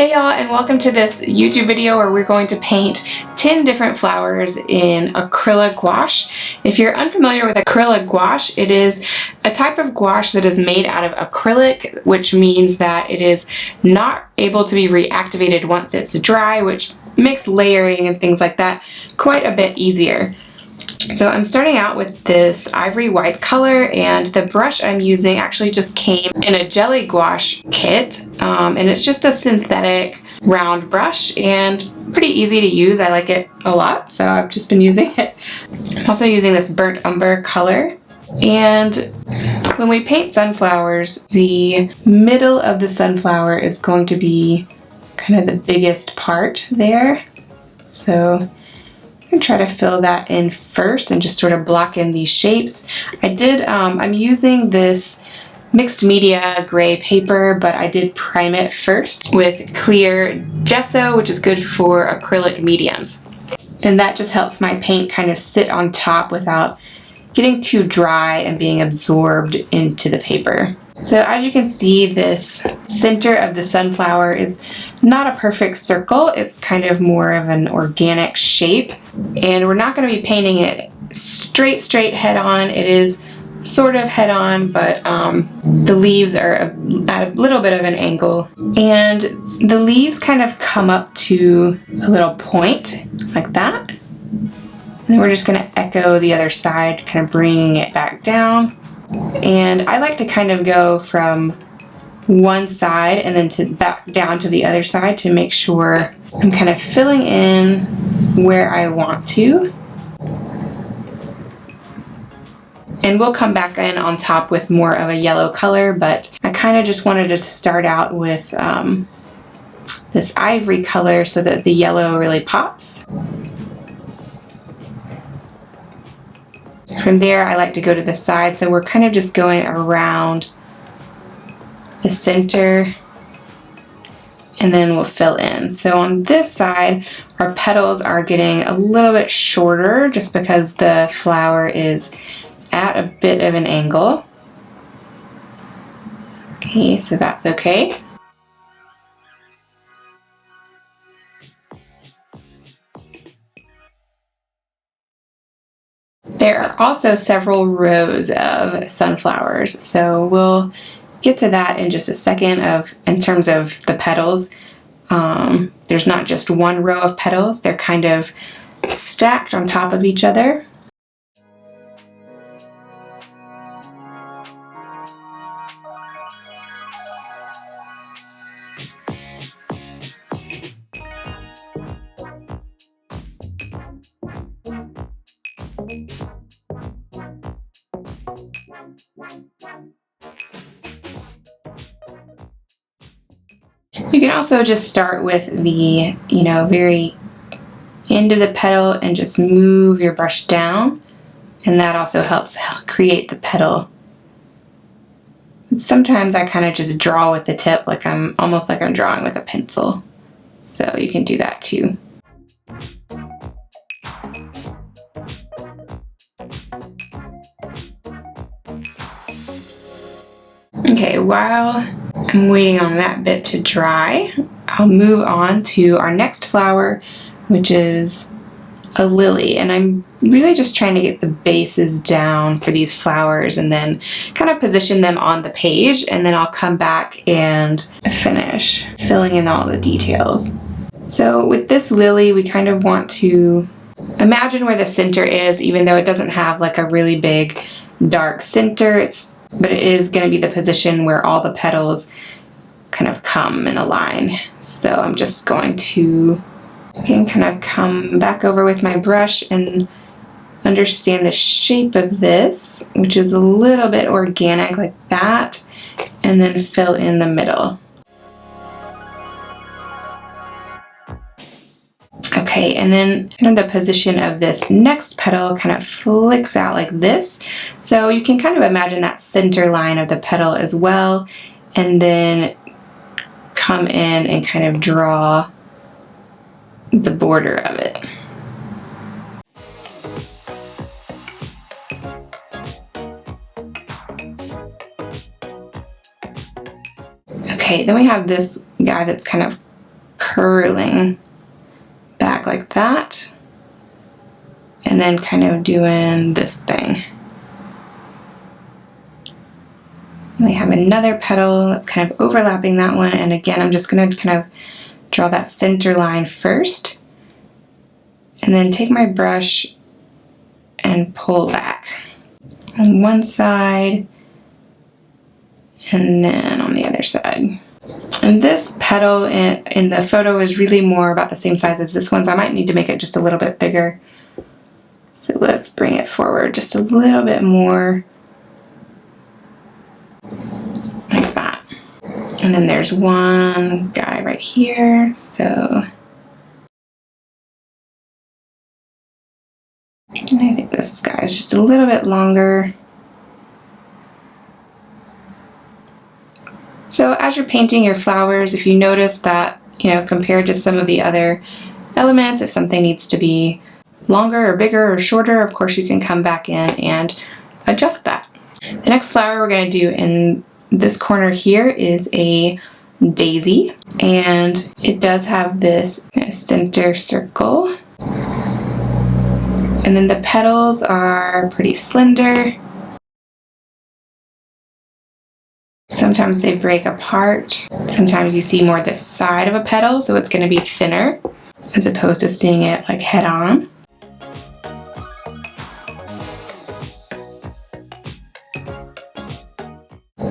Hey y'all, and welcome to this YouTube video where we're going to paint 10 different flowers in acrylic gouache. If you're unfamiliar with acrylic gouache, it is a type of gouache that is made out of acrylic, which means that it is not able to be reactivated once it's dry, which makes layering and things like that quite a bit easier. So I'm starting out with this ivory white color, and the brush I'm using actually just came in a jelly gouache kit, and it's just a synthetic round brush and pretty easy to use. I like it a lot, so I've just been using it. I'm also using this burnt umber color, and when we paint sunflowers, the middle of the sunflower is going to be kind of the biggest part there. So I'm try to fill that in first and just sort of block in these shapes. I'm using this mixed media gray paper, but I did prime it first with clear gesso, which is good for acrylic mediums. And that just helps my paint kind of sit on top without getting too dry and being absorbed into the paper. So as you can see, this center of the sunflower is not a perfect circle. It's kind of more of an organic shape, and we're not going to be painting it straight head on. It is sort of head on, but the leaves are at a little bit of an angle, and the leaves kind of come up to a little point like that. And then we're just going to echo the other side, kind of bringing it back down. And I like to kind of go from one side and then back down to the other side to make sure I'm kind of filling in where I want to. And we'll come back in on top with more of a yellow color, but I kind of just wanted to start out with this ivory color so that the yellow really pops. From there, I like to go to the side, so we're kind of just going around the center, and then we'll fill in. So on this side, our petals are getting a little bit shorter just because the flower is at a bit of an angle. Okay, so that's okay. There are also several rows of sunflowers, so we'll get to that in just a second in terms of the petals. There's not just one row of petals, they're kind of stacked on top of each other. You can also just start with the, very end of the petal and just move your brush down, and that also helps create the petal. Sometimes I kind of just draw with the tip, almost like I'm drawing with a pencil. So you can do that too. Okay, while I'm waiting on that bit to dry, I'll move on to our next flower, which is a lily. And I'm really just trying to get the bases down for these flowers and then kind of position them on the page, and then I'll come back and finish filling in all the details. So with this lily, we kind of want to imagine where the center is, even though it doesn't have like a really big dark center, but it is going to be the position where all the petals kind of come in a line. So I'm just going to, again, kind of come back over with my brush and understand the shape of this, which is a little bit organic like that, and then fill in the middle. Okay, and then kind of the position of this next petal kind of flicks out like this. So you can kind of imagine that center line of the petal as well, and then come in and kind of draw the border of it. Okay, then we have this guy that's kind of curling back like that, and then kind of doing this thing. And we have another petal that's kind of overlapping that one, and again I'm just going to kind of draw that center line first, and then take my brush and pull back on one side and then on the other side. And this petal in the photo is really more about the same size as this one, so I might need to make it just a little bit bigger. So let's bring it forward just a little bit more, like that. And then there's one guy right here, so and I think this guy is just a little bit longer. So as you're painting your flowers, if you notice that, you know, compared to some of the other elements, if something needs to be longer or bigger or shorter, of course you can come back in and adjust that. The next flower we're going to do in this corner here is a daisy, and it does have this center circle. And then the petals are pretty slender. Sometimes they break apart. Sometimes you see more this side of a petal, so it's going to be thinner as opposed to seeing it like head on.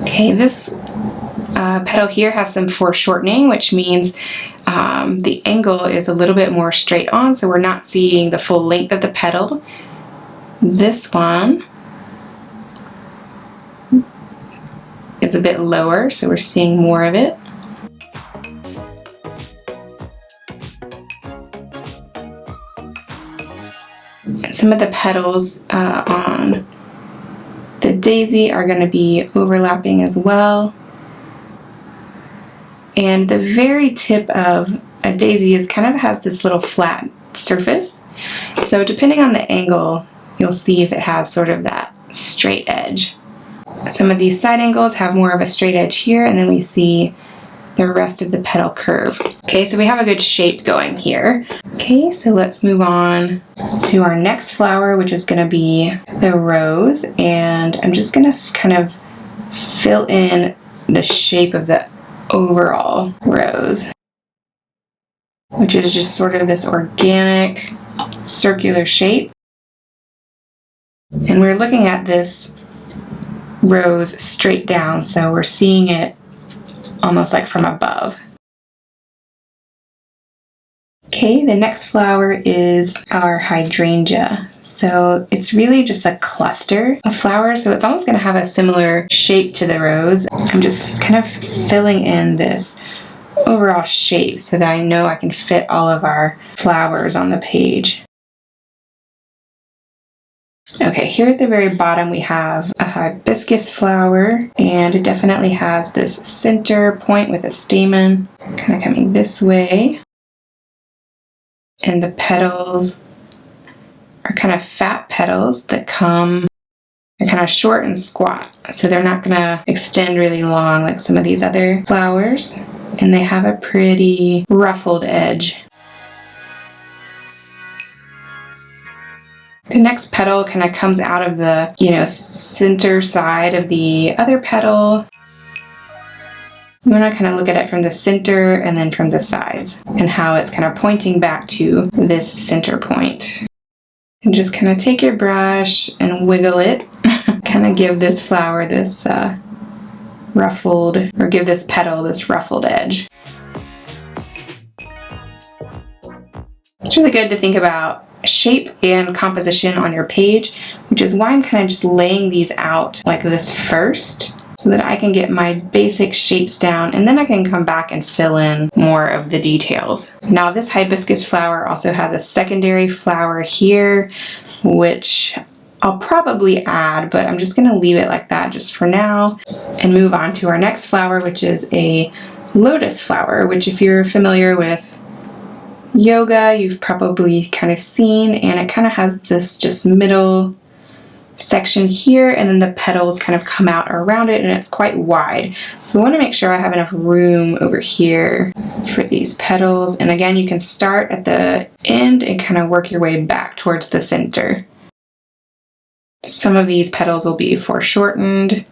Okay, this petal here has some foreshortening, which means the angle is a little bit more straight on, so we're not seeing the full length of the petal. This one is a bit lower, so we're seeing more of it. And some of the petals on the daisy are going to be overlapping as well. And the very tip of a daisy is kind of has this little flat surface. So depending on the angle, you'll see if it has sort of that straight edge. Some of these side angles have more of a straight edge here, and then we see the rest of the petal curve. Okay, so we have a good shape going here. Okay, so let's move on to our next flower, which is going to be the rose, and I'm just going to kind of fill in the shape of the overall rose, which is just sort of this organic circular shape. And we're looking at this rose straight down, so we're seeing it almost like from above. Okay, the next flower is our hydrangea. So it's really just a cluster of flowers, so it's almost going to have a similar shape to the rose. I'm just kind of filling in this overall shape so that I know I can fit all of our flowers on the page. Okay, here at the very bottom we have a hibiscus flower, and it definitely has this center point with a stamen kind of coming this way. And the petals are kind of fat petals that they're kind of short and squat, so they're not going to extend really long like some of these other flowers. And they have a pretty ruffled edge. The next petal kind of comes out of the, center side of the other petal. We want to kind of look at it from the center and then from the sides, and how it's kind of pointing back to this center point. And just kind of take your brush and wiggle it, kind of give this flower this ruffled, or give this petal this ruffled edge. It's really good to think about shape and composition on your page, which is why I'm kind of just laying these out like this first, so that I can get my basic shapes down, and then I can come back and fill in more of the details. Now this hibiscus flower also has a secondary flower here, which I'll probably add, but I'm just going to leave it like that just for now and move on to our next flower, which is a lotus flower, which if you're familiar with yoga, you've probably kind of seen, and it kind of has this just middle section here, and then the petals kind of come out around it, and it's quite wide. So I want to make sure I have enough room over here for the these petals, and again, you can start at the end and kind of work your way back towards the center. Some of these petals will be foreshortened,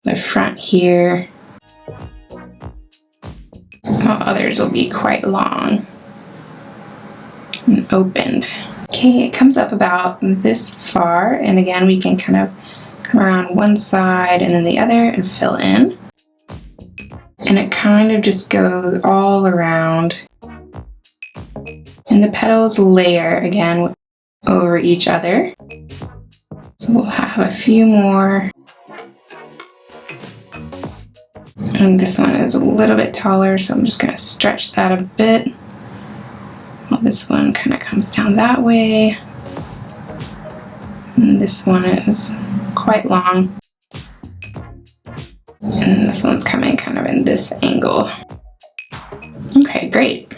the front here, while others will be quite long and opened. Okay, it comes up about this far, and again, we can kind of come around one side and then the other and fill in. And it kind of just goes all around. And the petals layer again over each other. So we'll have a few more. And this one is a little bit taller, so I'm just going to stretch that a bit. Well, this one kind of comes down that way. And this one is quite long. And this one's coming kind of in this angle. Okay, great.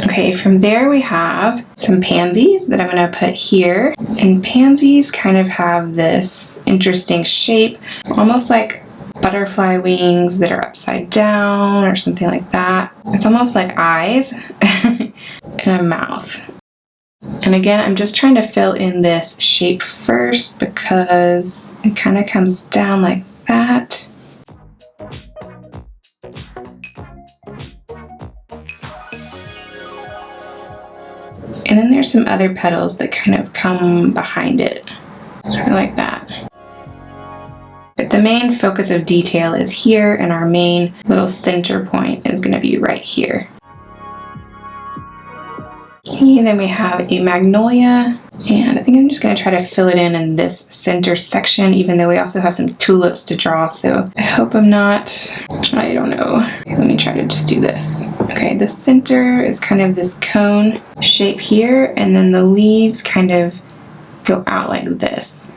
Okay, from there we have some pansies that I'm going to put here. And pansies kind of have this interesting shape, almost like butterfly wings that are upside down or something like that. It's almost like eyes and a mouth. And again, I'm just trying to fill in this shape first because it kind of comes down like that. And then there's some other petals that kind of come behind it, sort of like that. But the main focus of detail is here, and our main little center point is going to be right here. Okay, then we have a magnolia, and I think I'm just going to try to fill it in this center section, even though we also have some tulips to draw, so I hope I'm not, I don't know. Let me try to just do this. Okay, the center is kind of this cone shape here, and then the leaves kind of go out like this.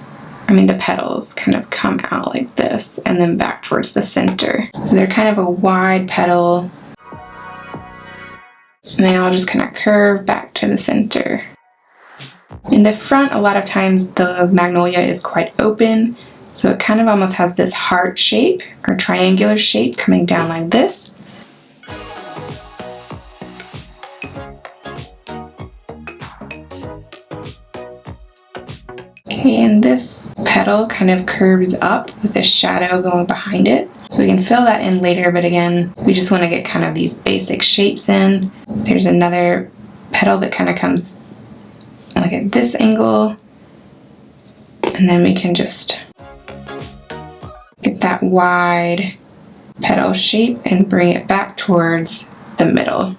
I mean, the petals kind of come out like this, and then back towards the center. So they're kind of a wide petal, and they all just kind of curve back to the center. In the front, a lot of times the magnolia is quite open, so it kind of almost has this heart shape or triangular shape coming down like this. Okay, and this petal kind of curves up with a shadow going behind it. So we can fill that in later, but again, we just want to get kind of these basic shapes in. There's another petal that kind of comes like at this angle, and then we can just get that wide petal shape and bring it back towards the middle.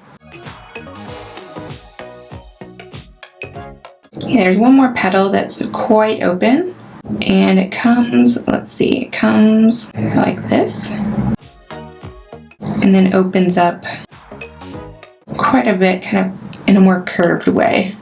Okay, there's one more petal that's quite open, and it comes, let's see, it comes like this, and then opens up quite a bit, kind of in a more curved way.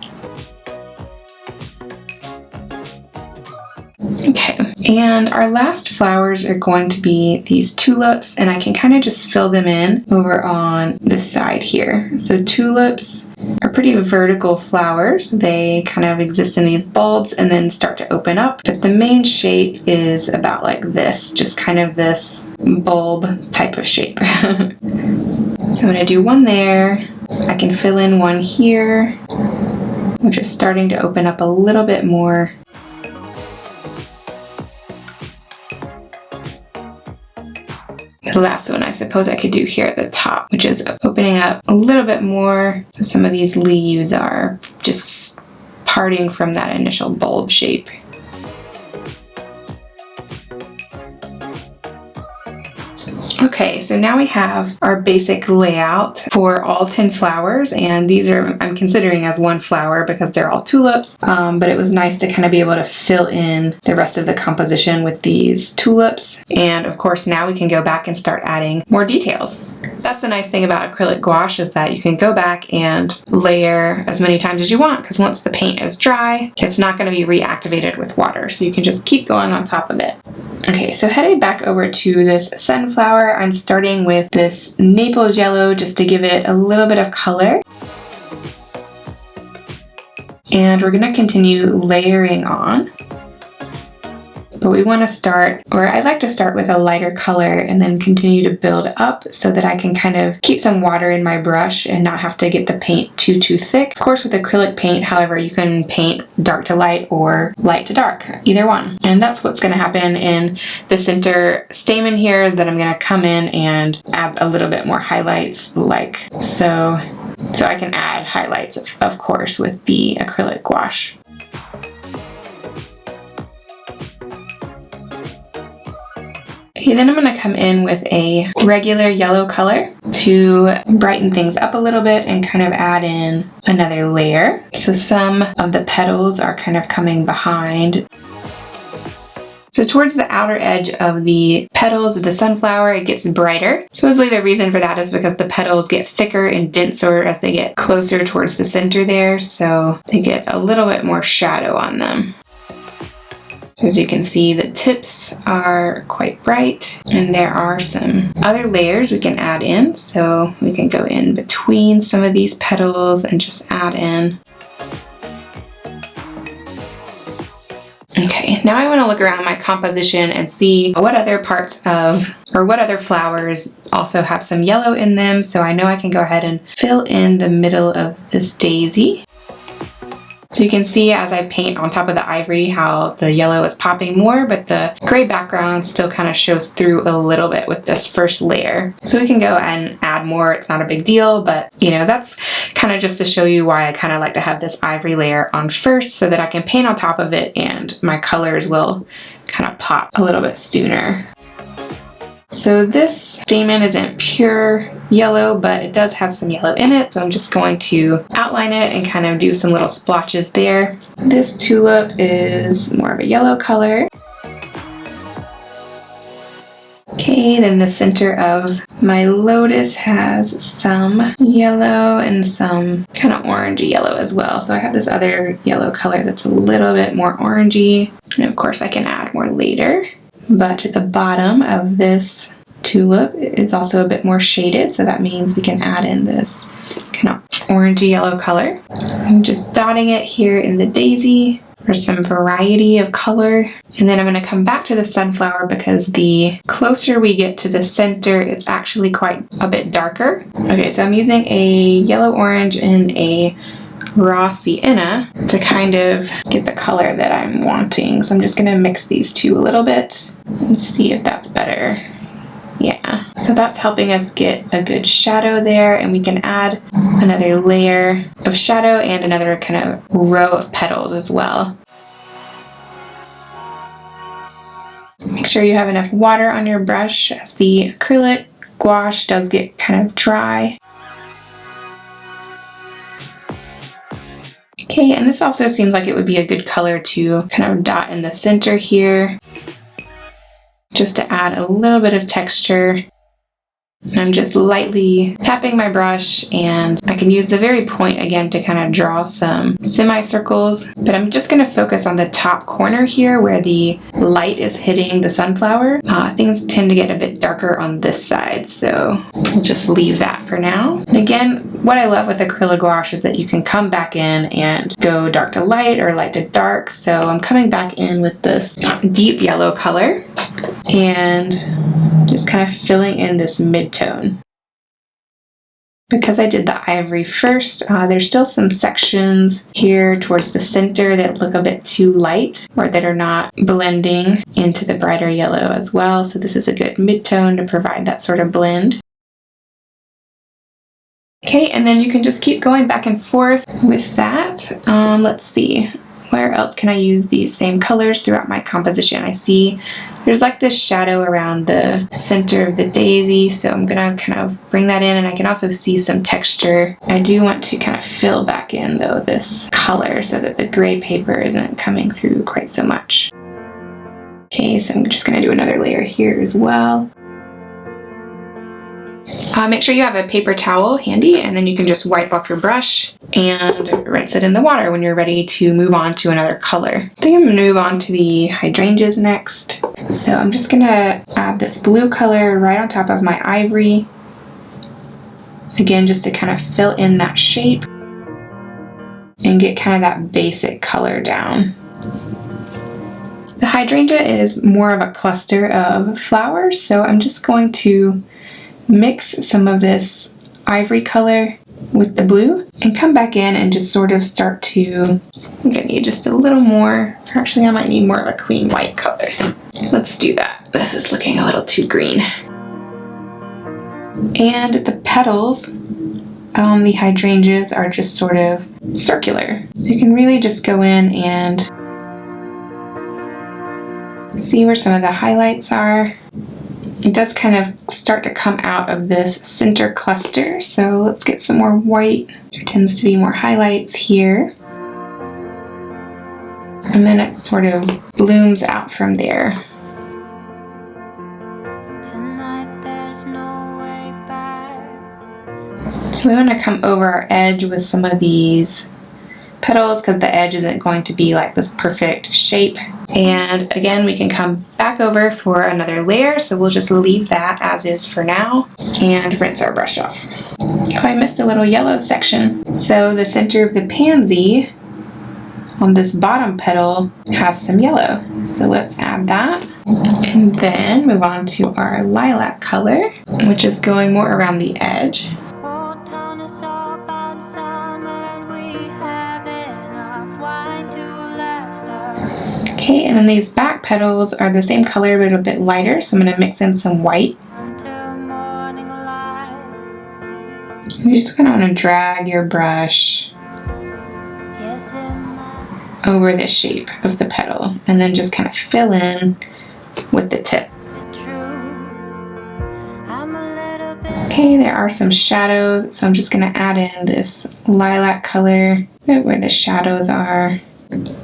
Okay, and our last flowers are going to be these tulips, and I can kind of just fill them in over on this side here. So tulips are pretty vertical flowers. They kind of exist in these bulbs and then start to open up, but the main shape is about like this, just kind of this bulb type of shape. So I'm going to do one there. I can fill in one here, which is starting to open up a little bit more. The last one I suppose I could do here at the top, which is opening up a little bit more. So some of these leaves are just parting from that initial bulb shape. Okay, so now we have our basic layout for all 10 flowers, and these are, I'm considering as one flower because they're all tulips, but it was nice to kind of be able to fill in the rest of the composition with these tulips. And of course now we can go back and start adding more details. That's the nice thing about acrylic gouache, is that you can go back and layer as many times as you want, because once the paint is dry, it's not going to be reactivated with water, so you can just keep going on top of it. Okay, so heading back over to this sunflower, I'm starting with this Naples yellow just to give it a little bit of color. And we're going to continue layering on. but we want to start, or I like to start with a lighter color and then continue to build up so that I can kind of keep some water in my brush and not have to get the paint too thick. Of course, with acrylic paint, however, you can paint dark to light or light to dark, either one. And that's what's going to happen in the center stamen here, is that I'm going to come in and add a little bit more highlights like so. So I can add highlights, of course, with the acrylic gouache. Okay, then I'm going to come in with a regular yellow color to brighten things up a little bit and kind of add in another layer. So some of the petals are kind of coming behind. So towards the outer edge of the petals of the sunflower, it gets brighter. Supposedly the reason for that is because the petals get thicker and denser as they get closer towards the center there, so they get a little bit more shadow on them. So as you can see, the tips are quite bright, and there are some other layers we can add in. So we can go in between some of these petals and just add in. Okay, now I want to look around my composition and see what other parts of, or what other flowers also have some yellow in them. So I know I can go ahead and fill in the middle of this daisy. So you can see as I paint on top of the ivory how the yellow is popping more, but the gray background still kind of shows through a little bit with this first layer. So we can go and add more. It's not a big deal, but you know, that's kind of just to show you why I kind of like to have this ivory layer on first, so that I can paint on top of it and my colors will kind of pop a little bit sooner. So this stamen isn't pure yellow, but it does have some yellow in it, so I'm just going to outline it and kind of do some little splotches there. This tulip is more of a yellow color. Okay, then the center of my lotus has some yellow and some kind of orangey yellow as well. So I have this other yellow color that's a little bit more orangey, and of course I can add more later. But at the bottom of this tulip is also a bit more shaded, so that means we can add in this kind of orangey yellow color. I'm just dotting it here in the daisy for some variety of color. And then I'm going to come back to the sunflower because the closer we get to the center, it's actually quite a bit darker. Okay, so I'm using a yellow orange and a raw sienna to kind of get the color that I'm wanting. So I'm just going to mix these two a little bit and see if that's better. Yeah, so that's helping us get a good shadow there, and we can add another layer of shadow and another kind of row of petals as well. Make sure you have enough water on your brush, as the acrylic gouache does get kind of dry. Okay, and this also seems like it would be a good color to kind of dot in the center here, just to add a little bit of texture. And I'm just lightly tapping my brush, and I can use the very point again to kind of draw some semicircles, but I'm just going to focus on the top corner here where the light is hitting the sunflower. Things tend to get a bit darker on this side, so we'll just leave that for now. And again, what I love with acrylic gouache is that you can come back in and go dark to light or light to dark. So I'm coming back in with this deep yellow color and just kind of filling in this midtone. Because I did the ivory first, there's still some sections here towards the center that look a bit too light or that are not blending into the brighter yellow as well. So this is a good midtone to provide that sort of blend. Okay, and then you can just keep going back and forth with that. Let's see. Where else can I use these same colors throughout my composition? I see there's like this shadow around the center of the daisy, so I'm gonna kind of bring that in, and I can also see some texture. I do want to kind of fill back in though this color so that the gray paper isn't coming through quite so much. Okay, so I'm just gonna do another layer here as well. Make sure you have a paper towel handy, and then you can just wipe off your brush and rinse it in the water when you're ready to move on to another color. I think I'm going to move on to the hydrangeas next. So I'm just going to add this blue color right on top of my ivory. Again, just to kind of fill in that shape and get kind of that basic color down. The hydrangea is more of a cluster of flowers, so I'm just going to mix some of this ivory color with the blue and come back in and just sort of start to, I think I need just a little more, actually I might need more of a clean white color. Let's do that. This is looking a little too green. And the petals on the hydrangeas are just sort of circular. So you can really just go in and see where some of the highlights are. It does kind of start to come out of this center cluster, so let's get some more white. There tends to be more highlights here. And then it sort of blooms out from there. So we want to come over our edge with some of these petals because the edge isn't going to be like this perfect shape. And again, we can come back over for another layer, so we'll just leave that as is for now and rinse our brush off. Oh, I missed a little yellow section. So the center of the pansy on this bottom petal has some yellow. So let's add that. And then move on to our lilac color, which is going more around the edge. Okay, and then these back petals are the same color but a bit lighter, so I'm going to mix in some white. You just kind of want to drag your brush over the shape of the petal and then just kind of fill in with the tip. Okay, there are some shadows, so I'm just going to add in this lilac color where the shadows are.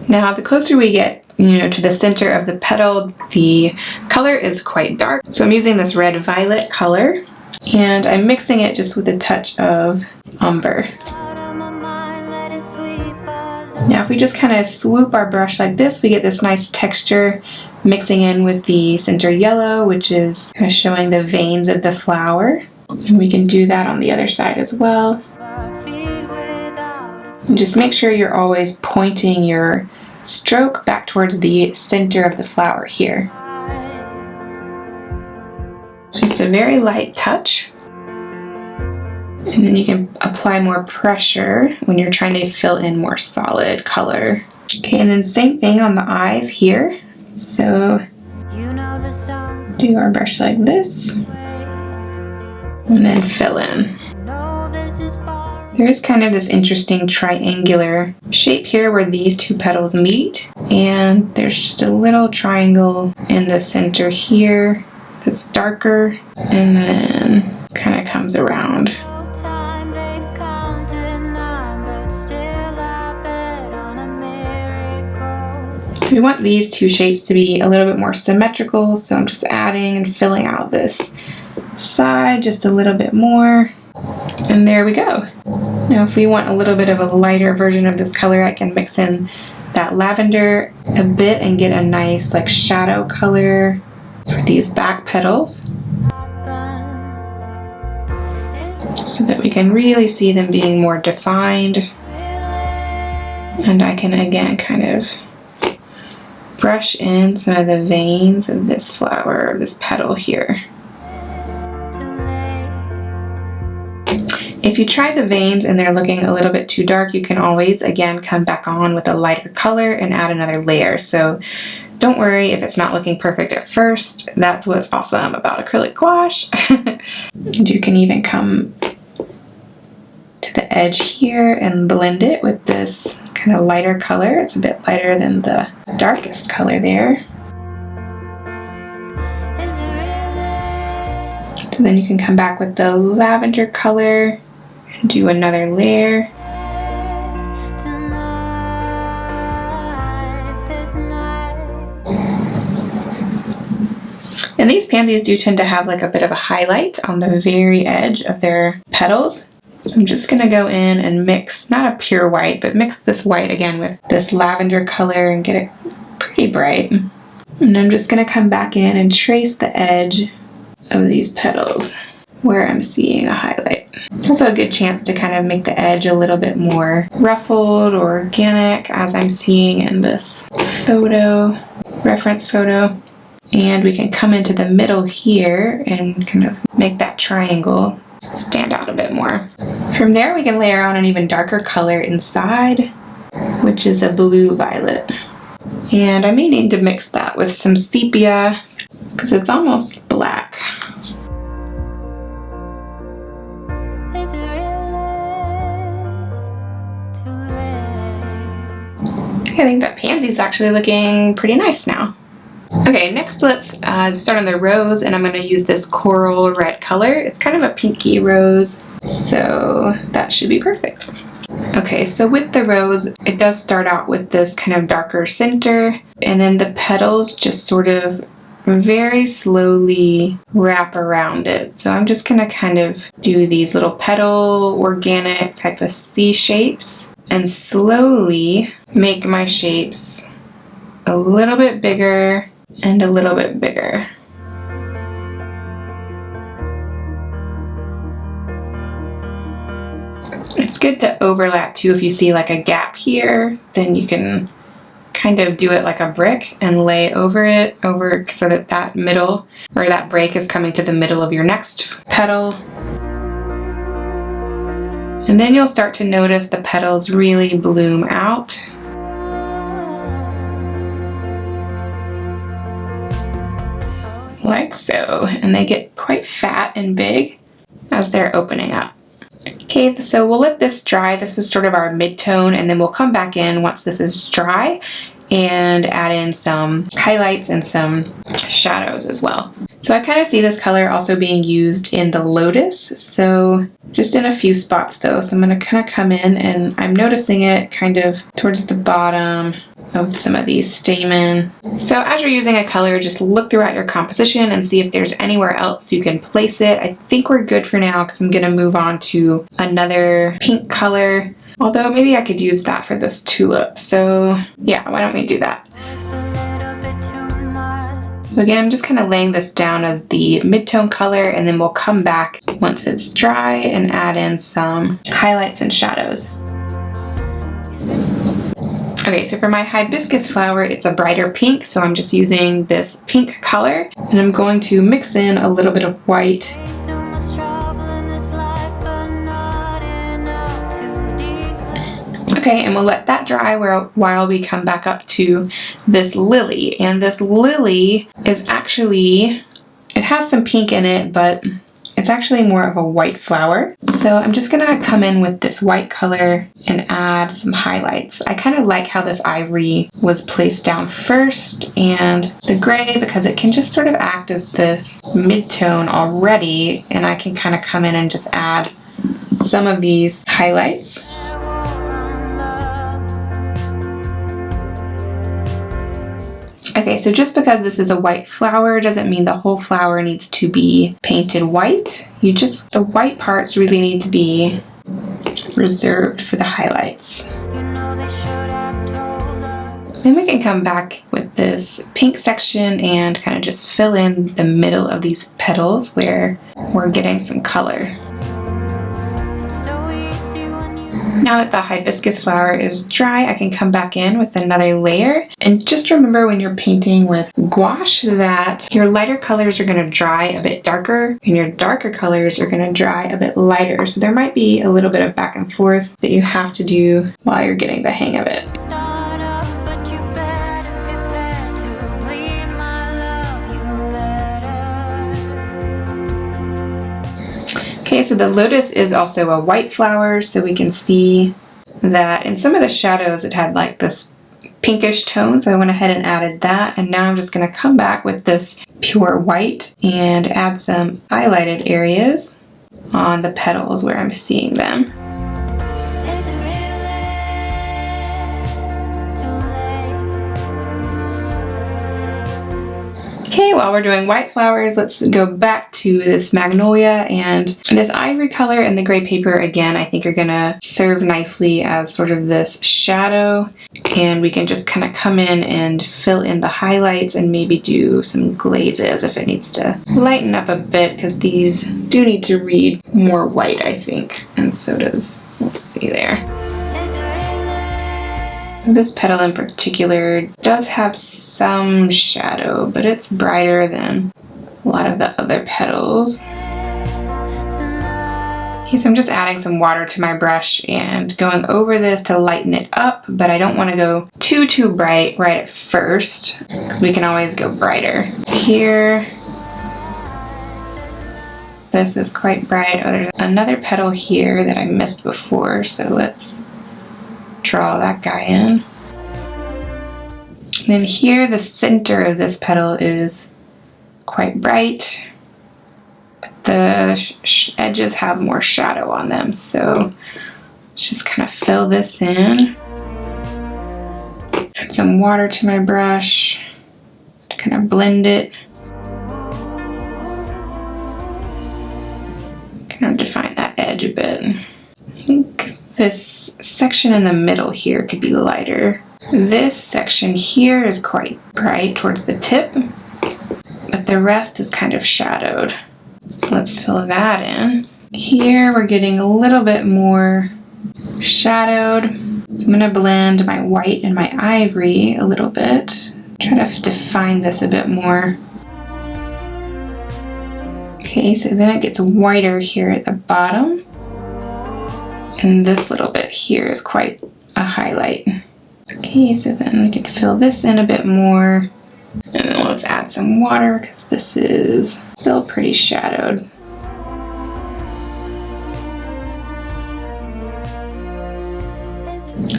Now, the closer we get to the center of the petal, the color is quite dark. So I'm using this red violet color and I'm mixing it just with a touch of umber. Now if we just kind of swoop our brush like this, we get this nice texture mixing in with the center yellow, which is kind of showing the veins of the flower. And we can do that on the other side as well. And just make sure you're always pointing your stroke back towards the center of the flower here. Just a very light touch. And then you can apply more pressure when you're trying to fill in more solid color. Okay, and then same thing on the eyes here. So do our brush like this. And then fill in. There is kind of this interesting triangular shape here where these two petals meet, and there's just a little triangle in the center here that's darker, and then it kind of comes around. We want these two shapes to be a little bit more symmetrical, so I'm just adding and filling out this side just a little bit more. And there we go. Now if we want a little bit of a lighter version of this color, I can mix in that lavender a bit and get a nice like shadow color for these back petals, so that we can really see them being more defined. And I can again kind of brush in some of the veins of this flower, this petal here. If you try the veins and they're looking a little bit too dark, you can always, again, come back on with a lighter color and add another layer. So don't worry if it's not looking perfect at first. That's what's awesome about acrylic gouache. And you can even come to the edge here and blend it with this kind of lighter color. It's a bit lighter than the darkest color there. So then you can come back with the lavender color and do another layer. And these pansies do tend to have like a bit of a highlight on the very edge of their petals. So I'm just going to go in and mix, not a pure white, but mix this white again with this lavender color and get it pretty bright. And I'm just going to come back in and trace the edge of these petals where I'm seeing a highlight. It's also a good chance to kind of make the edge a little bit more ruffled or organic, as I'm seeing in this photo, reference photo. And we can come into the middle here and kind of make that triangle stand out a bit more. From there we can layer on an even darker color inside, which is a blue violet. And I may need to mix that with some sepia because it's almost black. I think that pansy's actually looking pretty nice now. Okay, next let's start on the rose, and I'm going to use this coral red color. It's kind of a pinky rose, so that should be perfect. Okay, so with the rose, it does start out with this kind of darker center, and then the petals just sort of very slowly wrap around it. So I'm just going to kind of do these little petal organic type of C shapes and slowly make my shapes a little bit bigger and a little bit bigger. It's good to overlap too. If you see like a gap here, then you can kind of do it like a brick and lay over it so that that middle or that break is coming to the middle of your next petal. And then you'll start to notice the petals really bloom out. Like so, and they get quite fat and big as they're opening up. Okay, so we'll let this dry. This is sort of our mid-tone, and then we'll come back in once this is dry and add in some highlights and some shadows as well. So I kind of see this color also being used in the lotus, so just in a few spots though. So I'm going to kind of come in, and I'm noticing it kind of towards the bottom of some of these stamen. So as you're using a color, just look throughout your composition and see if there's anywhere else you can place it. I think we're good for now because I'm going to move on to another pink color. Although maybe I could use that for this tulip. So yeah, why don't we do that? So again, I'm just kind of laying this down as the mid-tone color, and then we'll come back once it's dry and add in some highlights and shadows. Okay, so for my hibiscus flower, it's a brighter pink, so I'm just using this pink color, and I'm going to mix in a little bit of white. Okay, and we'll let that dry while we come back up to this lily. And this lily is actually, it has some pink in it, but it's actually more of a white flower. So I'm just gonna come in with this white color and add some highlights. I kind of like how this ivory was placed down first, and the gray, because it can just sort of act as this mid-tone already, and I can kind of come in and just add some of these highlights. Okay, so just because this is a white flower doesn't mean the whole flower needs to be painted white. The white parts really need to be reserved for the highlights. Then we can come back with this pink section and kind of just fill in the middle of these petals where we're getting some color. Now that the hibiscus flower is dry, I can come back in with another layer. And just remember when you're painting with gouache that your lighter colors are going to dry a bit darker, and your darker colors are going to dry a bit lighter. So there might be a little bit of back and forth that you have to do while you're getting the hang of it. Okay, so the lotus is also a white flower, so we can see that in some of the shadows it had like this pinkish tone, so I went ahead and added that, and now I'm just going to come back with this pure white and add some highlighted areas on the petals where I'm seeing them. Okay, while we're doing white flowers, let's go back to this magnolia, and this ivory color and the gray paper again I think are gonna serve nicely as sort of this shadow, and we can just kind of come in and fill in the highlights and maybe do some glazes if it needs to lighten up a bit, because these do need to read more white I think, and so does, let's see there. So this petal in particular does have some shadow, but it's brighter than a lot of the other petals. Okay, so I'm just adding some water to my brush and going over this to lighten it up, but I don't want to go too bright right at first, because we can always go brighter. Here, this is quite bright. Oh, there's another petal here that I missed before, so let's draw that guy in. And then here, the center of this petal is quite bright. The edges have more shadow on them, so let's just kind of fill this in. Add some water to my brush to kind of blend it. Kind of define that edge a bit. I think this section in the middle here could be lighter. This section here is quite bright towards the tip, but the rest is kind of shadowed. So let's fill that in. Here we're getting a little bit more shadowed. So I'm going to blend my white and my ivory a little bit. Try to define this a bit more. Okay, so then it gets whiter here at the bottom. And this little bit here is quite a highlight. Okay, so then we can fill this in a bit more. And then let's add some water because this is still pretty shadowed.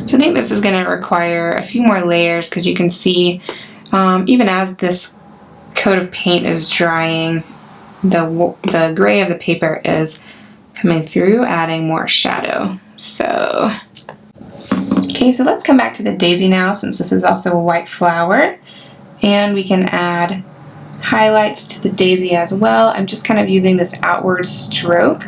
So I think this is going to require a few more layers because you can see even as this coat of paint is drying, the gray of the paper is coming through, adding more shadow. So, okay, so let's come back to the daisy now, since this is also a white flower. And we can add highlights to the daisy as well. I'm just kind of using this outward stroke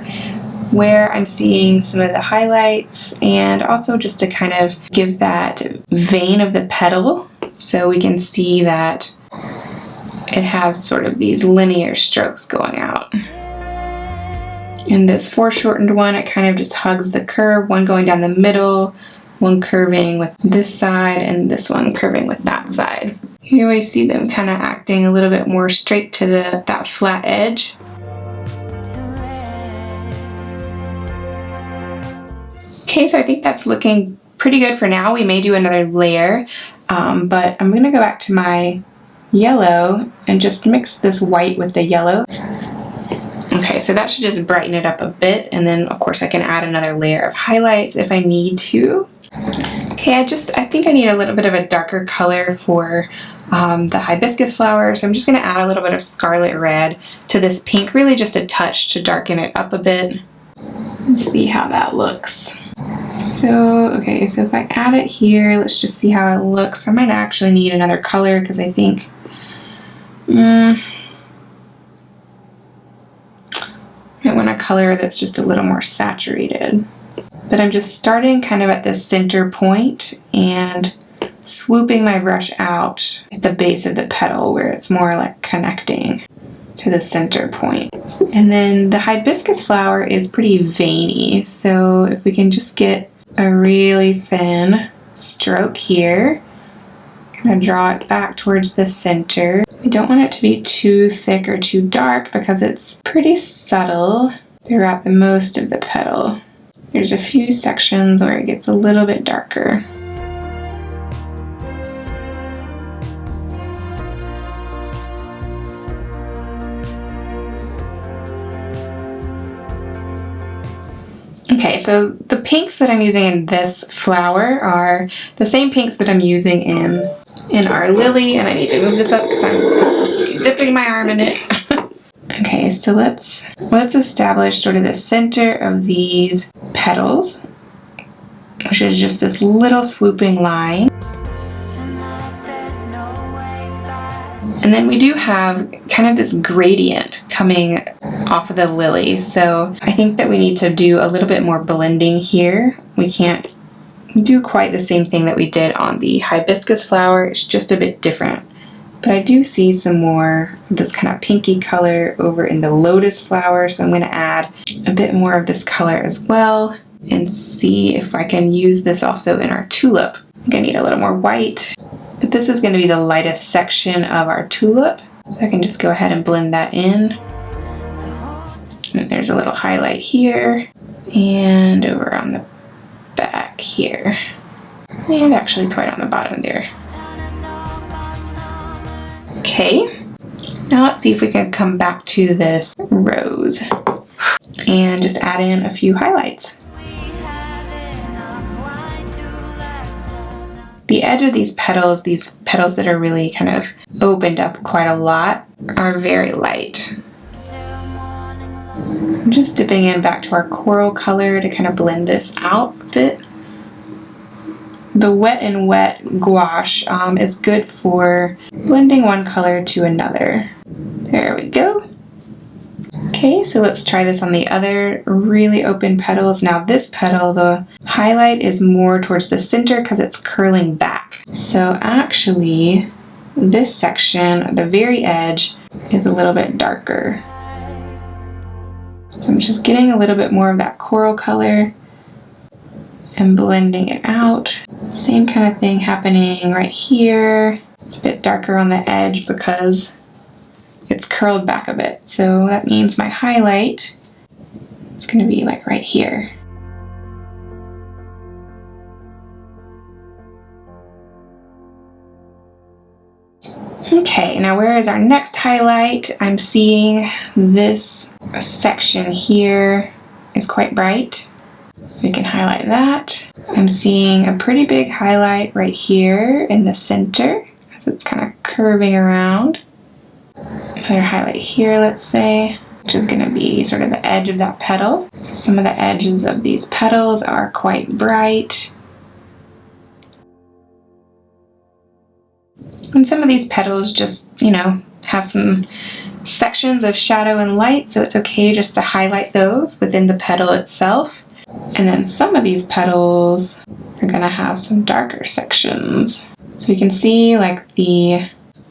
where I'm seeing some of the highlights, and also just to kind of give that vein of the petal so we can see that it has sort of these linear strokes going out. In this foreshortened one, it kind of just hugs the curve, one going down the middle, one curving with this side, and this one curving with that side. Here we see them kind of acting a little bit more straight to that flat edge. Okay, so I think that's looking pretty good for now. We may do another layer, but I'm going to go back to my yellow and just mix this white with the yellow. Okay, so that should just brighten it up a bit, and then of course I can add another layer of highlights if I need to. Okay, I think I need a little bit of a darker color for the hibiscus flower, so I'm just going to add a little bit of scarlet red to this pink, really just a touch to darken it up a bit. Let's see how that looks. So, okay, so if I add it here, let's just see how it looks. I might actually need another color because I think I want a color that's just a little more saturated. But I'm just starting kind of at the center point and swooping my brush out at the base of the petal where it's more like connecting to the center point. And then the hibiscus flower is pretty veiny, so if we can just get a really thin stroke here, kind of draw it back towards the center. We don't want it to be too thick or too dark because it's pretty subtle throughout the most of the petal. There's a few sections where it gets a little bit darker. Okay, so the pinks that I'm using in this flower are the same pinks that I'm using in our lily, and I need to move this up because I'm dipping my arm in it. Okay, so let's establish sort of the center of these petals, which is just this little swooping line. And then we do have kind of this gradient coming off of the lily, so I think that we need to do a little bit more blending here. We can't do quite the same thing that we did on the hibiscus flower, it's just a bit different. But I do see some more of this kind of pinky color over in the lotus flower, so I'm going to add a bit more of this color as well and see if I can use this also in our tulip. I'm gonna need a little more white, but this is gonna be the lightest section of our tulip. So I can just go ahead and blend that in. And there's a little highlight here and over on the back here. And actually quite on the bottom there. Okay, now let's see if we can come back to this rose and just add in a few highlights. The edge of these petals that are really kind of opened up quite a lot, are very light. I'm just dipping in back to our coral color to kind of blend this out a bit. The Wet n Wet gouache is good for blending one color to another. There we go. Okay, so let's try this on the other really open petals. Now this petal, the highlight is more towards the center because it's curling back. So actually, this section, the very edge, is a little bit darker. So I'm just getting a little bit more of that coral color and blending it out. Same kind of thing happening right here. It's a bit darker on the edge because it's curled back a bit. So that means my highlight is going to be like right here. Okay, now where is our next highlight? I'm seeing this section here is quite bright, so we can highlight that. I'm seeing a pretty big highlight right here in the center as it's kind of curving around. Another highlight here, let's say, which is going to be sort of the edge of that petal. So some of the edges of these petals are quite bright. And some of these petals just, you know, have some sections of shadow and light, so it's okay just to highlight those within the petal itself. And then some of these petals are going to have some darker sections. So you can see like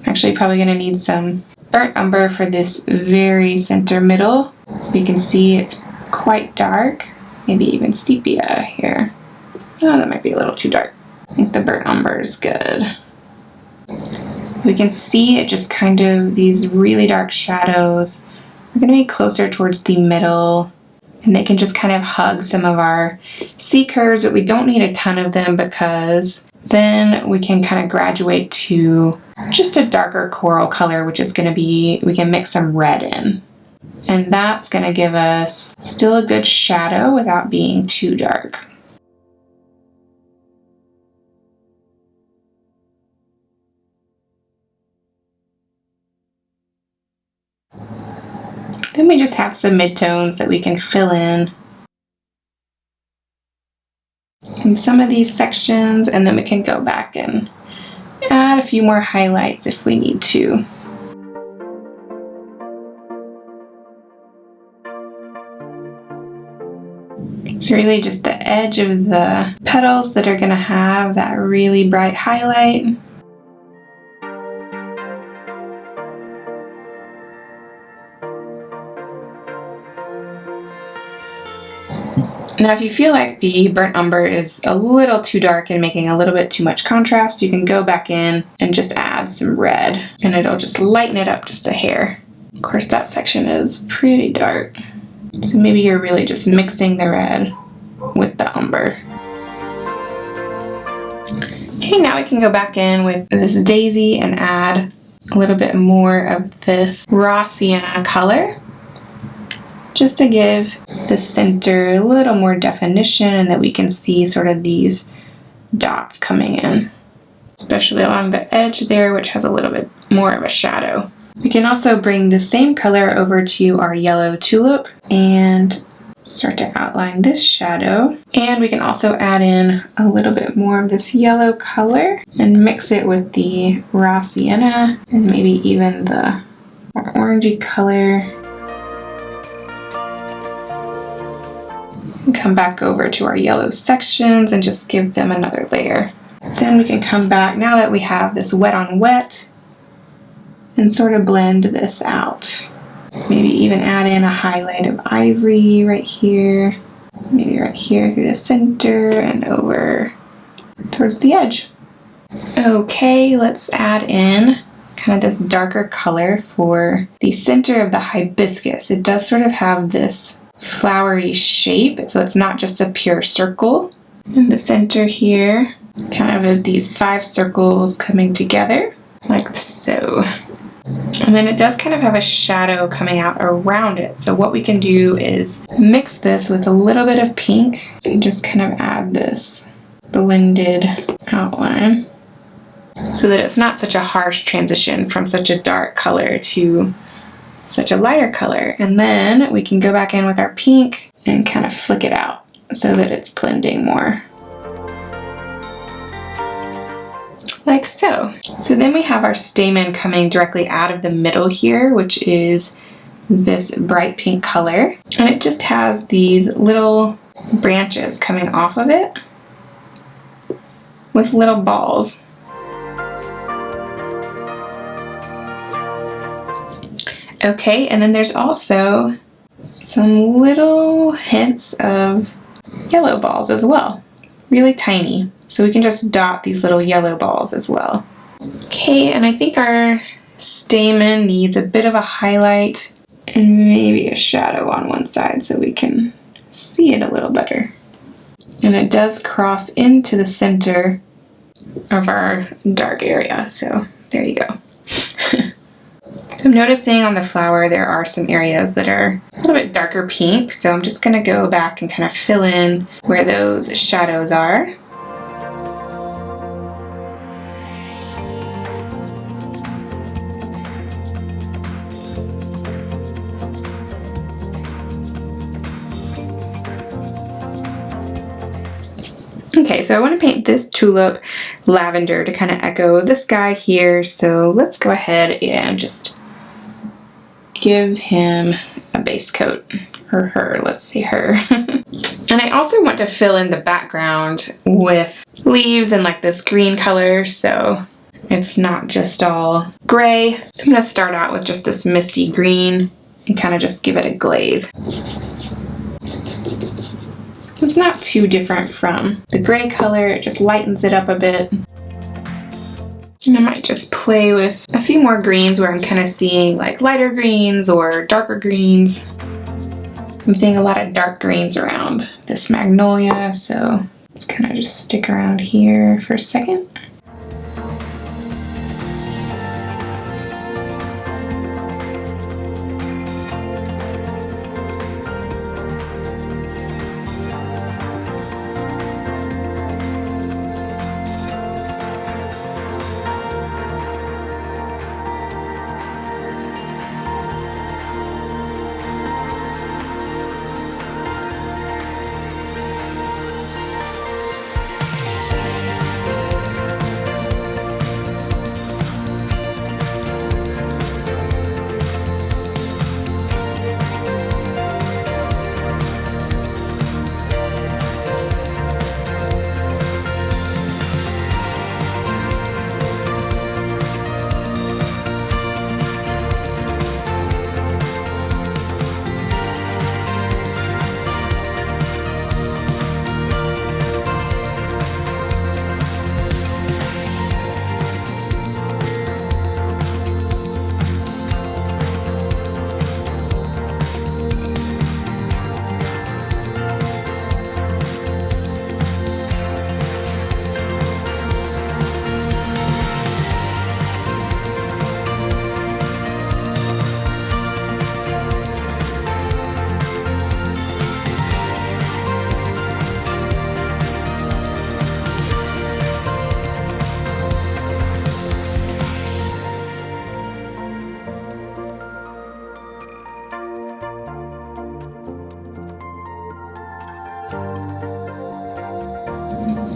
actually probably going to need some burnt umber for this very center middle. So you can see it's quite dark, maybe even sepia here. Oh, that might be a little too dark. I think the burnt umber is good. We can see it just kind of, these really dark shadows are going to be closer towards the middle, and they can just kind of hug some of our C curves, but we don't need a ton of them because then we can kind of graduate to just a darker coral color, which is going to be, we can mix some red in. And that's going to give us still a good shadow without being too dark. Then we just have some midtones that we can fill in some of these sections, and then we can go back and add a few more highlights if we need to. It's really just the edge of the petals that are going to have that really bright highlight. Now if you feel like the burnt umber is a little too dark and making a little bit too much contrast, you can go back in and just add some red, and it'll just lighten it up just a hair. Of course that section is pretty dark, so maybe you're really just mixing the red with the umber. Okay, now we can go back in with this daisy and add a little bit more of this raw sienna color, just to give the center a little more definition and that we can see sort of these dots coming in, especially along the edge there, which has a little bit more of a shadow. We can also bring the same color over to our yellow tulip and start to outline this shadow. And we can also add in a little bit more of this yellow color and mix it with the raw sienna and maybe even the more orangey color. Come back over to our yellow sections and just give them another layer. Then we can come back, now that we have this wet on wet, and sort of blend this out. Maybe even add in a highlight of ivory right here, maybe right here through the center and over towards the edge. Okay, let's add in kind of this darker color for the center of the hibiscus. It does sort of have this flowery shape, so it's not just a pure circle. In the center here kind of is these 5 circles coming together like so. And then it does kind of have a shadow coming out around it. So what we can do is mix this with a little bit of pink and just kind of add this blended outline so that it's not such a harsh transition from such a dark color to such a lighter color. And then we can go back in with our pink and kind of flick it out so that it's blending more. Like so. So then we have our stamen coming directly out of the middle here, which is this bright pink color. And it just has these little branches coming off of it with little balls. Okay, and then there's also some little hints of yellow balls as well. Really tiny. So we can just dot these little yellow balls as well. Okay, and I think our stamen needs a bit of a highlight and maybe a shadow on one side so we can see it a little better. And it does cross into the center of our dark area, so there you go. So I'm noticing on the flower there are some areas that are a little bit darker pink, so I'm just going to go back and kind of fill in where those shadows are. Okay, so I want to paint this tulip lavender to kind of echo this guy here, so let's go ahead and just give him a base coat, or her, let's say her. And I also want to fill in the background with leaves and like this green color, so it's not just all gray. So I'm going to start out with just this misty green and kind of just give it a glaze. It's not too different from the gray color, it just lightens it up a bit. And I might just play with a few more greens where I'm kind of seeing like lighter greens or darker greens. So I'm seeing a lot of dark greens around this magnolia, so let's kind of just stick around here for a second.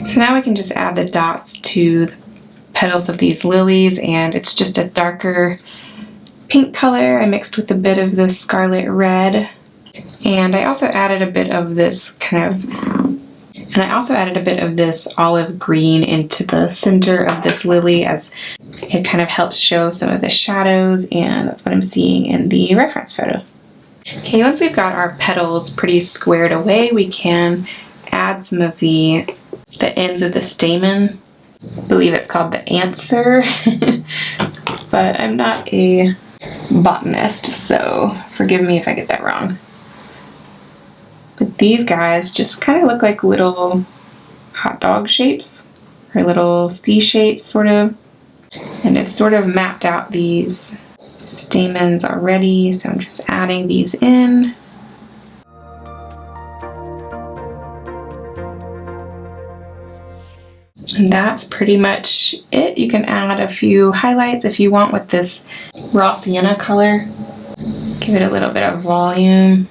So now we can just add the dots to the petals of these lilies, and it's just a darker pink color I mixed with a bit of the scarlet red, and I also added a bit of this olive green into the center of this lily, as it kind of helps show some of the shadows, and that's what I'm seeing in the reference photo. Okay, once we've got our petals pretty squared away, we can add some of the the ends of the stamen. I believe it's called the anther, but I'm not a botanist, so forgive me if I get that wrong. But these guys just kind of look like little hot dog shapes, or little C shapes sort of. And I've sort of mapped out these stamens already, so I'm just adding these in. And that's pretty much it. You can add a few highlights if you want with this raw sienna color. Give it a little bit of volume.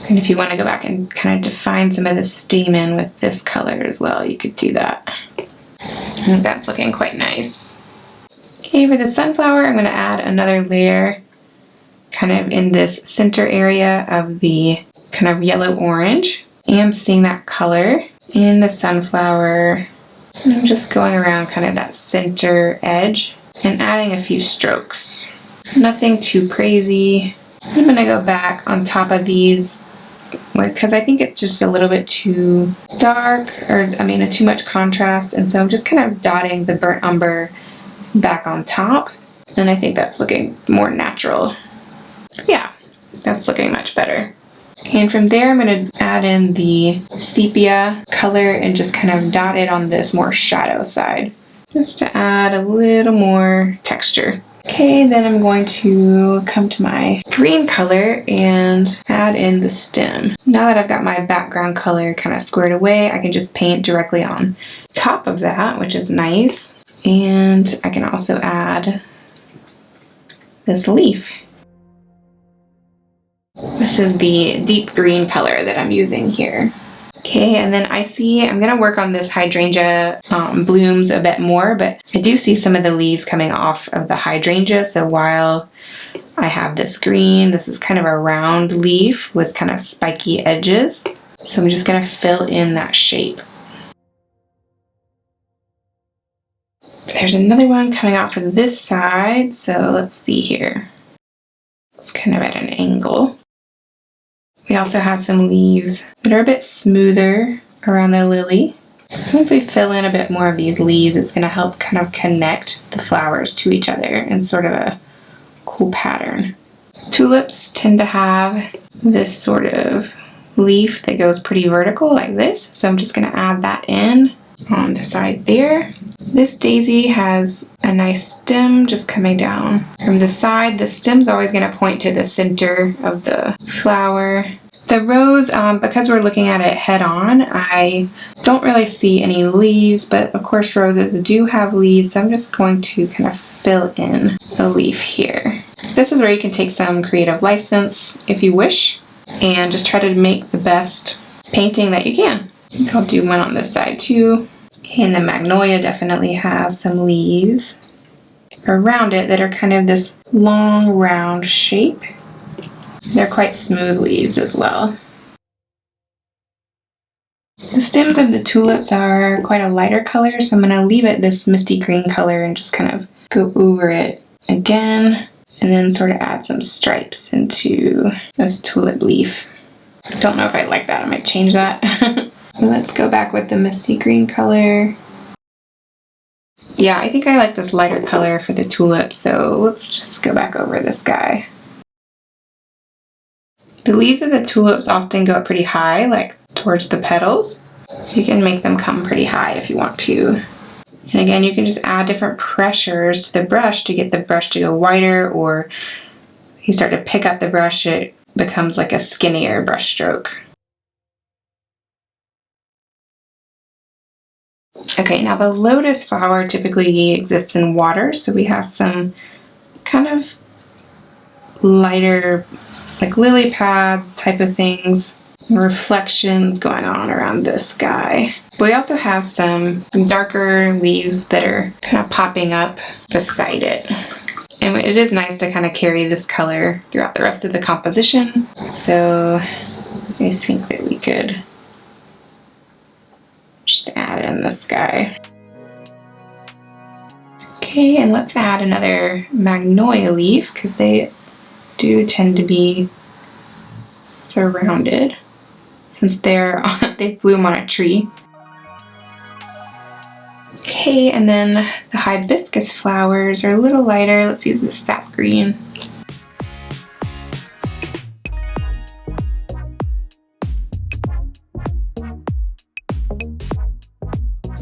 And if you want to go back and kind of define some of the stamen with this color as well, you could do that. I think that's looking quite nice. Okay, for the sunflower, I'm going to add another layer kind of in this center area of the kind of yellow-orange. I am seeing that color in the sunflower. And I'm just going around kind of that center edge and adding a few strokes. Nothing too crazy. I'm going to go back on top of these because I think it's just a little bit too dark, or I mean too much contrast, and so I'm just kind of dotting the burnt umber back on top, and I think that's looking more natural. Yeah, that's looking much better. And from there I'm going to add in the sepia color and just kind of dot it on this more shadow side, just to add a little more texture. Okay, then I'm going to come to my green color and add in the stem. Now that I've got my background color kind of squared away, I can just paint directly on top of that, which is nice. And I can also add this leaf. This is the deep green color that I'm using here. Okay, and then I see I'm going to work on this hydrangea blooms a bit more, but I do see some of the leaves coming off of the hydrangea, so while I have this green, this is kind of a round leaf with kind of spiky edges, so I'm just going to fill in that shape. There's another one coming out from this side, so let's see here. It's kind of at an angle. We also have some leaves that are a bit smoother around the lily. So once we fill in a bit more of these leaves, it's going to help kind of connect the flowers to each other in sort of a cool pattern. Tulips tend to have this sort of leaf that goes pretty vertical like this, so I'm just going to add that in on the side there. This daisy has a nice stem just coming down from the side. The stem's always going to point to the center of the flower. The rose, because we're looking at it head on, I don't really see any leaves, but of course roses do have leaves, so I'm just going to kind of fill in a leaf here. This is where you can take some creative license if you wish, and just try to make the best painting that you can. I think I'll do one on this side too. And the magnolia definitely has some leaves around it that are kind of this long round shape. They're quite smooth leaves as well. The stems of the tulips are quite a lighter color, so I'm going to leave it this misty green color and just kind of go over it again, and then sort of add some stripes into this tulip leaf. I don't know if I like that. I might change that. Let's go back with the misty green color. Yeah, I think I like this lighter color for the tulip, so let's just go back over this guy. The leaves of the tulips often go up pretty high, like towards the petals, so you can make them come pretty high if you want to. And again, you can just add different pressures to the brush to get the brush to go wider, or if you start to pick up the brush, it becomes like a skinnier brush stroke. Okay, now the lotus flower typically exists in water, so we have some kind of lighter, like lily pad type of things, reflections going on around this guy. But we also have some darker leaves that are kind of popping up beside it. And it is nice to kind of carry this color throughout the rest of the composition. So I think that we could just add in this guy. Okay, and let's add another magnolia leaf because they do tend to be surrounded. So since they bloom on a tree. Okay, and then the hibiscus flowers are a little lighter. Let's use the sap green.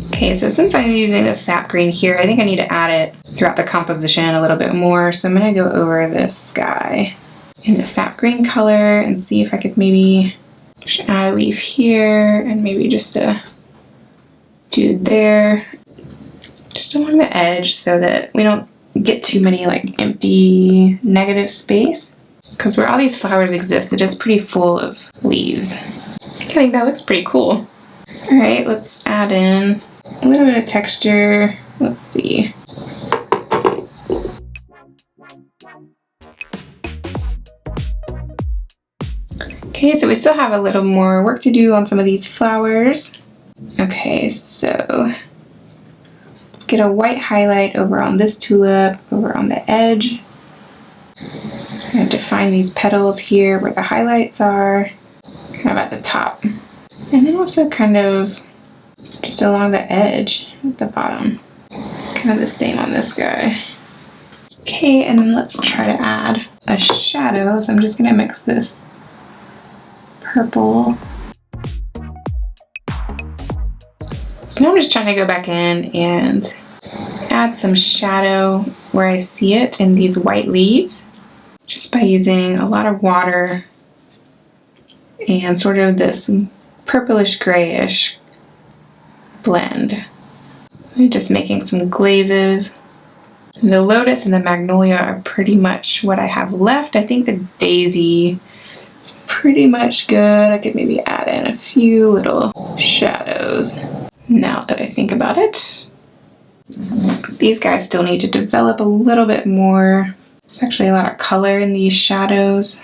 Okay, so since I'm using the sap green here, I think I need to add it throughout the composition a little bit more. So I'm gonna go over this guy in the sap green color and see if I could maybe just add a leaf here and maybe just a dude there, just along the edge so that we don't get too many like empty negative space. Because where all these flowers exist, it is pretty full of leaves. I think that looks pretty cool. All right, let's add in a little bit of texture. Let's see. Okay, so we still have a little more work to do on some of these flowers. Okay, so let's get a white highlight over on this tulip, over on the edge. I'm going to define these petals here where the highlights are, kind of at the top. And then also kind of just along the edge at the bottom. It's kind of the same on this guy. Okay, and then let's try to add a shadow. So I'm just going to mix this purple. So now I'm just trying to go back in and add some shadow where I see it in these white leaves, just by using a lot of water and sort of this purplish grayish blend. I'm just making some glazes. And the lotus and the magnolia are pretty much what I have left. I think the daisy is pretty much good. I could maybe add in a few little shadows now that I think about it. These guys still need to develop a little bit more. There's actually a lot of color in these shadows.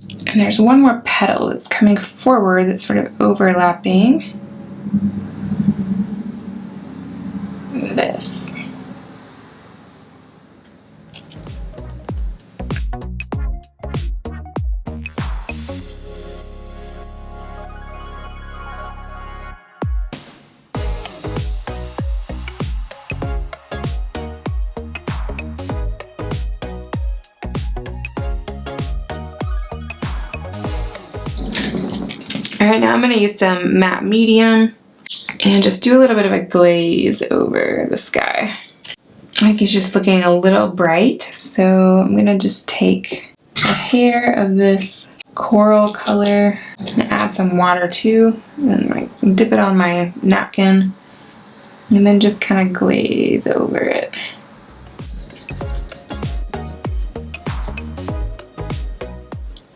And there's one more petal that's coming forward that's sort of overlapping this. Alright, now I'm going to use some matte medium and just do a little bit of a glaze over the sky. Like it's just looking a little bright, so I'm going to just take a hair of this coral color and add some water too, and like dip it on my napkin and then just kind of glaze over it.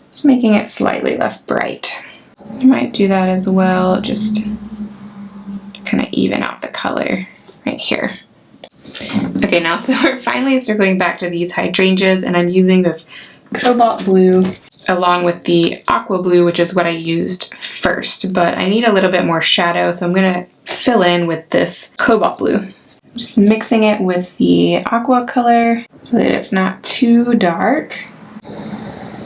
Just making it slightly less bright. I might do that as well, just to kind of even out the color right here. Okay, now so we're finally circling back to these hydrangeas, and I'm using this cobalt blue along with the aqua blue, which is what I used first, but I need a little bit more shadow, so I'm gonna fill in with this cobalt blue. Just mixing it with the aqua color so that it's not too dark.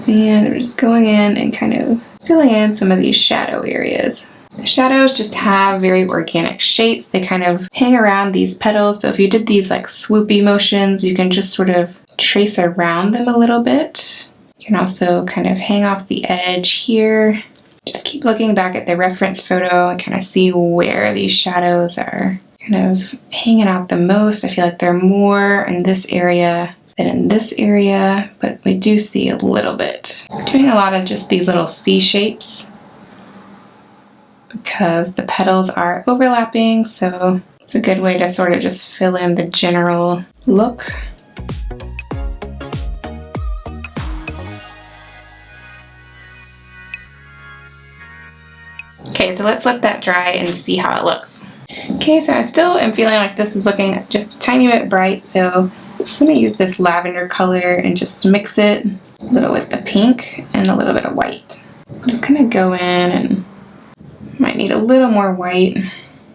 And I'm just going in and kind of filling in some of these shadow areas. The shadows just have very organic shapes. They kind of hang around these petals. So if you did these like swoopy motions, you can just sort of trace around them a little bit. You can also kind of hang off the edge here. Just keep looking back at the reference photo and kind of see where these shadows are kind of hanging out the most. I feel like they're more in this area than in this area, but we do see a little bit. We're doing a lot of just these little C shapes because the petals are overlapping, so it's a good way to sort of just fill in the general look. Okay, so let's let that dry and see how it looks. Okay, so I still am feeling like this is looking just a tiny bit bright, so I'm going to use this lavender color and just mix it a little with the pink and a little bit of white. I'm just going to go in and might need a little more white.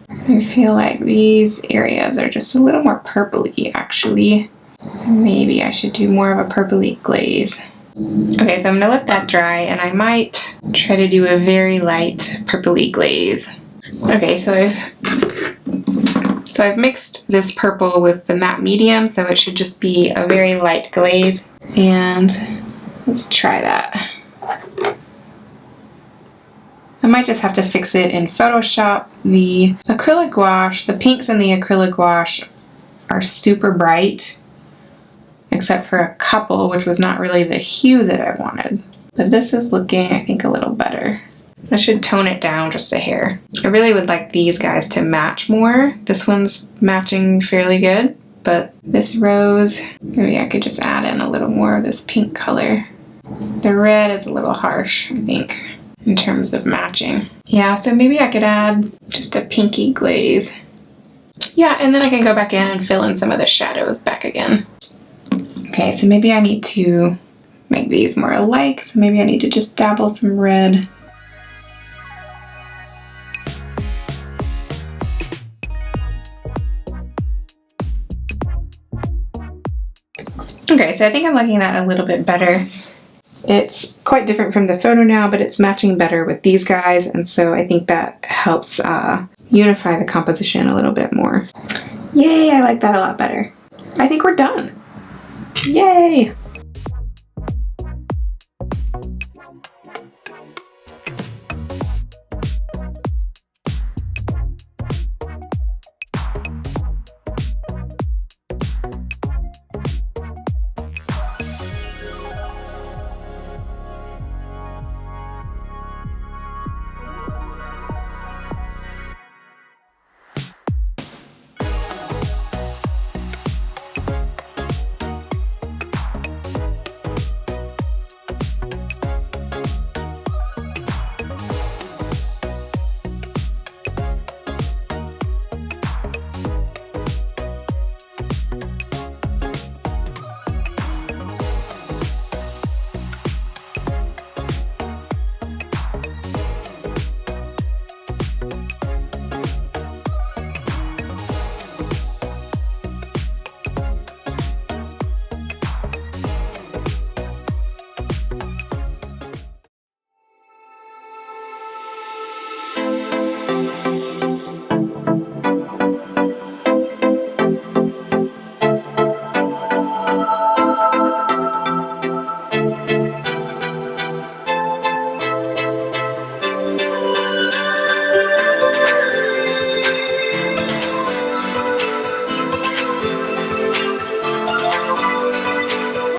I feel like these areas are just a little more purpley actually, so maybe I should do more of a purpley glaze. Okay, so I'm gonna let that dry, and I might try to do a very light purpley glaze. Okay, so I've mixed this purple with the matte medium, so it should just be a very light glaze. And let's try that. I might just have to fix it in Photoshop. The acrylic gouache, the pinks in the acrylic gouache are super bright, except for a couple, which was not really the hue that I wanted. But this is looking, I think, a little better. I should tone it down just a hair. I really would like these guys to match more. This one's matching fairly good, but this rose, maybe I could just add in a little more of this pink color. The red is a little harsh, I think, in terms of matching. Yeah, so maybe I could add just a pinky glaze. Yeah, and then I can go back in and fill in some of the shadows back again. Okay, so maybe I need to make these more alike, so maybe I need to just dabble some red. Okay, so I think I'm liking that a little bit better. It's quite different from the photo now, but it's matching better with these guys, and so I think that helps unify the composition a little bit more. Yay, I like that a lot better. I think we're done. Yay!